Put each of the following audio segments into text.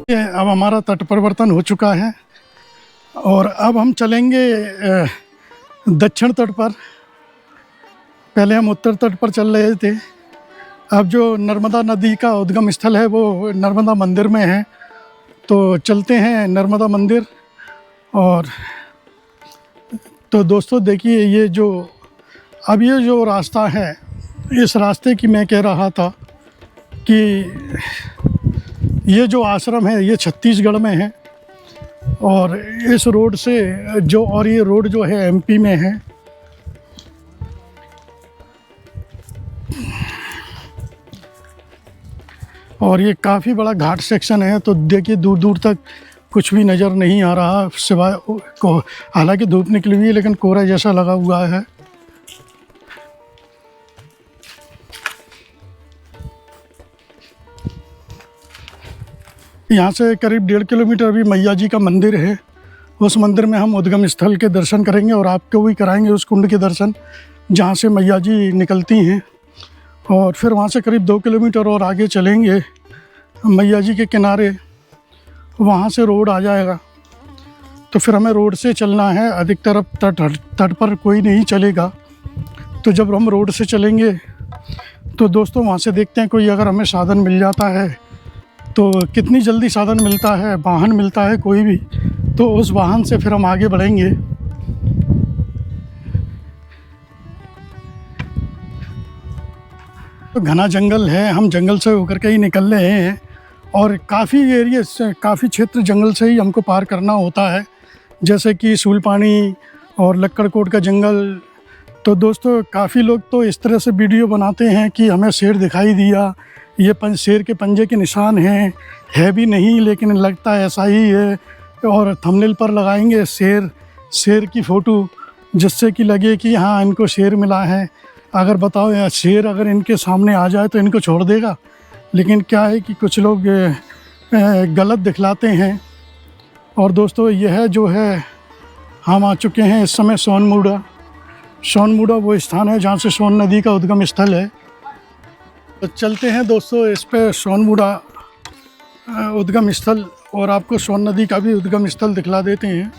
अब हमारा तट परिवर्तन हो चुका है और अब हम चलेंगे दक्षिण तट पर। पहले हम उत्तर तट पर चल रहे थे। अब जो नर्मदा नदी का उद्गम स्थल है वो नर्मदा मंदिर में है, तो चलते हैं नर्मदा मंदिर। और तो दोस्तों देखिए, ये जो रास्ता है, इस रास्ते की मैं कह रहा था कि ये जो आश्रम है ये छत्तीसगढ़ में है और इस रोड से ये रोड जो है एमपी में है। और ये काफ़ी बड़ा घाट सेक्शन है, तो देखिए दूर दूर तक कुछ भी नज़र नहीं आ रहा सिवाय को, हालांकि धूप निकली हुई है लेकिन कोहरा जैसा लगा हुआ है। यहाँ से करीब 1.5 किलोमीटर अभी मैया जी का मंदिर है। उस मंदिर में हम उद्गम स्थल के दर्शन करेंगे और आपको भी कराएंगे उस कुंड के दर्शन जहाँ से मैया जी निकलती हैं। और फिर वहाँ से करीब 2 किलोमीटर और आगे चलेंगे मैया जी के किनारे, वहाँ से रोड आ जाएगा। तो फिर हमें रोड से चलना है, अधिकतर अब तट पर कोई नहीं चलेगा। तो जब हम रोड से चलेंगे तो दोस्तों वहाँ से देखते हैं कोई अगर हमें साधन मिल जाता है तो कितनी जल्दी साधन मिलता है, वाहन मिलता है कोई भी, तो उस वाहन से फिर हम आगे बढ़ेंगे। तो घना जंगल है, हम जंगल से होकर के ही निकल रहे हैं और काफ़ी क्षेत्र जंगल से ही हमको पार करना होता है, जैसे कि सूलपानी और लक्कड़कोट का जंगल। तो दोस्तों काफ़ी लोग तो इस तरह से वीडियो बनाते हैं कि हमें शेर दिखाई दिया, ये शेर के पंजे के निशान हैं, है भी नहीं लेकिन लगता है ऐसा ही है, और थंबनेल पर लगाएंगे शेर की फ़ोटो, जिससे कि लगे कि हाँ इनको शेर मिला है। अगर बताओ यार, शेर अगर इनके सामने आ जाए तो इनको छोड़ देगा, लेकिन क्या है कि कुछ लोग गलत दिखलाते हैं। और दोस्तों यह जो है, हम आ चुके हैं इस समय सोनमुड़ा वो स्थान है जहाँ से सोन नदी का उद्गम स्थल है। तो चलते हैं दोस्तों इस पे सोनमुड़ा उद्गम स्थल, और आपको सोन नदी का भी उद्गम स्थल दिखला देते हैं।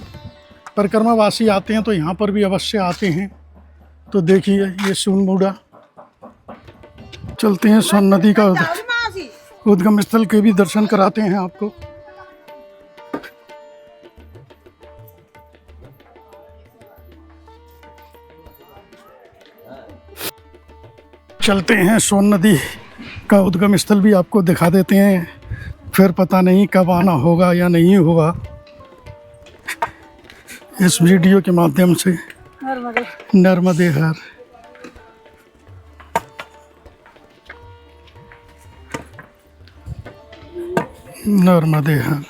परिक्रमावासी आते हैं तो यहाँ पर भी अवश्य आते हैं। तो देखिए ये सोनमुड़ा, चलते हैं सोन नदी का उद्गम स्थल के भी दर्शन कराते हैं आपको। चलते हैं सोन नदी का उद्गम स्थल भी आपको दिखा देते हैं, फिर पता नहीं कब आना होगा या नहीं होगा इस वीडियो के माध्यम से। नर्मदे हर। नर्मदे हर।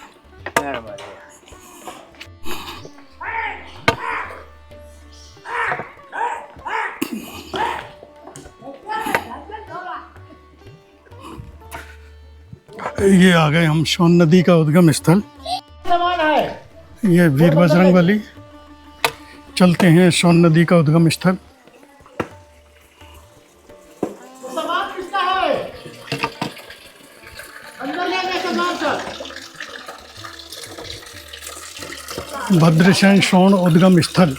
ये आ गए हम सोन नदी का उद्गम स्थल। ये वीर बजरंगबली। चलते हैं सोन नदी का उद्गम स्थल। भद्रशयन सोन उद्गम स्थल।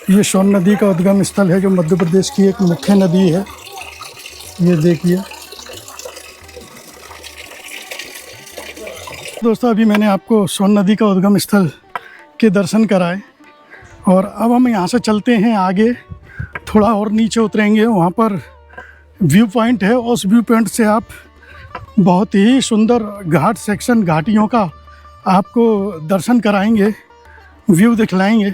ये सोन नदी का उद्गम स्थल है जो मध्य प्रदेश की एक मुख्य नदी है। ये देखिए दोस्तों, अभी मैंने आपको सोन नदी का उद्गम स्थल के दर्शन कराए और अब हम यहाँ से चलते हैं आगे, थोड़ा और नीचे उतरेंगे। वहाँ पर व्यू पॉइंट है, उस व्यू पॉइंट से आप बहुत ही सुंदर घाट सेक्शन, घाटियों का आपको दर्शन कराएंगे, व्यू दिखलाएंगे।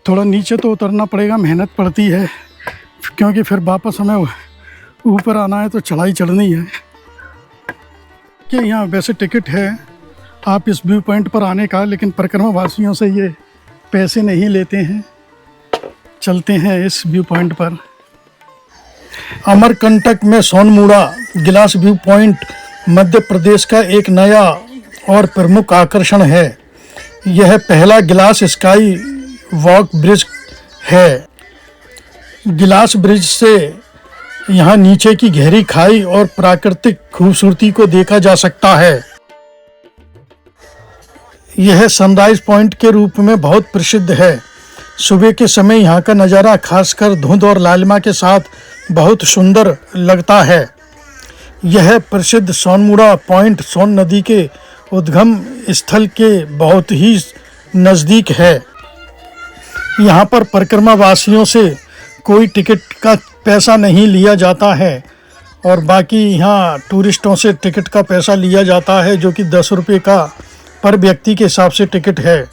थोड़ा नीचे तो उतरना पड़ेगा, मेहनत पड़ती है, क्योंकि फिर वापस हमें ऊपर आना है तो चढ़ाई चढ़नी है। कि यहाँ वैसे टिकट है आप इस व्यू पॉइंट पर आने का, लेकिन परिक्रमा वासियों से ये पैसे नहीं लेते हैं। चलते हैं इस व्यू पॉइंट पर। अमरकंटक में सोनमुड़ा गिलास व्यू पॉइंट मध्य प्रदेश का एक नया और प्रमुख आकर्षण है। यह पहला गिलास स्काई वॉक ब्रिज है। गिलास ब्रिज से यहाँ नीचे की गहरी खाई और प्राकृतिक खूबसूरती को देखा जा सकता है। यह सनराइज पॉइंट के रूप में बहुत प्रसिद्ध है। सुबह के समय यहाँ का नज़ारा खासकर धुंध और लालिमा के साथ बहुत सुंदर लगता है। यह प्रसिद्ध सोनमुड़ा पॉइंट सोन नदी के उद्गम स्थल के बहुत ही नज़दीक है। यहाँ पर परिक्रमा वासियों से कोई टिकट का पैसा नहीं लिया जाता है और बाकी यहाँ टूरिस्टों से टिकट का पैसा लिया जाता है, जो कि 10 रुपये का पर व्यक्ति के हिसाब से टिकट है।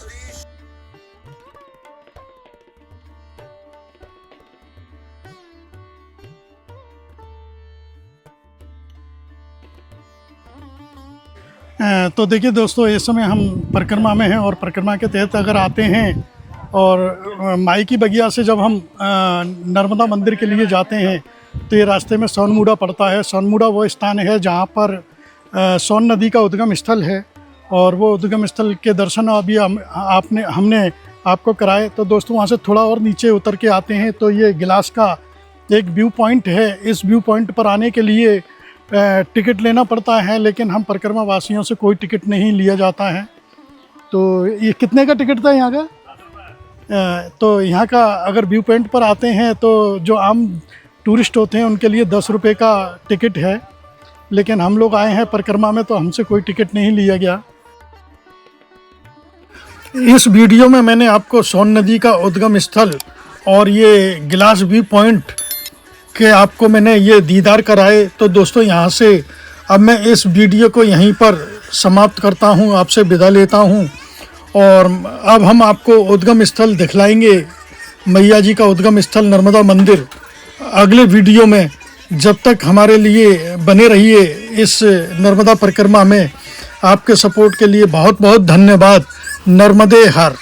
तो देखिए दोस्तों, इस समय हम परिक्रमा में हैं और परिक्रमा के तहत अगर आते हैं और माई की बगिया से जब हम नर्मदा मंदिर के लिए जाते हैं तो ये रास्ते में सोनमुड़ा पड़ता है। सोनमुड़ा वो स्थान है जहाँ पर सोन नदी का उद्गम स्थल है और वो उद्गम स्थल के दर्शन अभी हमने आपको कराए। तो दोस्तों वहाँ से थोड़ा और नीचे उतर के आते हैं तो ये गिलास का एक व्यू पॉइंट है। इस व्यू पॉइंट पर आने के लिए टिकट लेना पड़ता है, लेकिन हम परिक्रमा वासियों से कोई टिकट नहीं लिया जाता है। तो ये कितने का टिकट था यहाँ का? तो यहाँ का अगर व्यू पॉइंट पर आते हैं तो जो आम टूरिस्ट होते हैं उनके लिए 10 रुपये का टिकट है, लेकिन हम लोग आए हैं परिक्रमा में तो हमसे कोई टिकट नहीं लिया गया। इस वीडियो में मैंने आपको सोन नदी का उद्गम स्थल और ये गिलास व्यू पॉइंट के आपको मैंने ये दीदार कराए। तो दोस्तों यहाँ से अब मैं इस वीडियो को यहीं पर समाप्त करता हूँ, आपसे विदा लेता हूँ और अब हम आपको उद्गम स्थल दिखलाएंगे, मैया जी का उद्गम स्थल नर्मदा मंदिर, अगले वीडियो में। जब तक हमारे लिए बने रहिए इस नर्मदा परिक्रमा में। आपके सपोर्ट के लिए बहुत बहुत धन्यवाद। नर्मदे हर।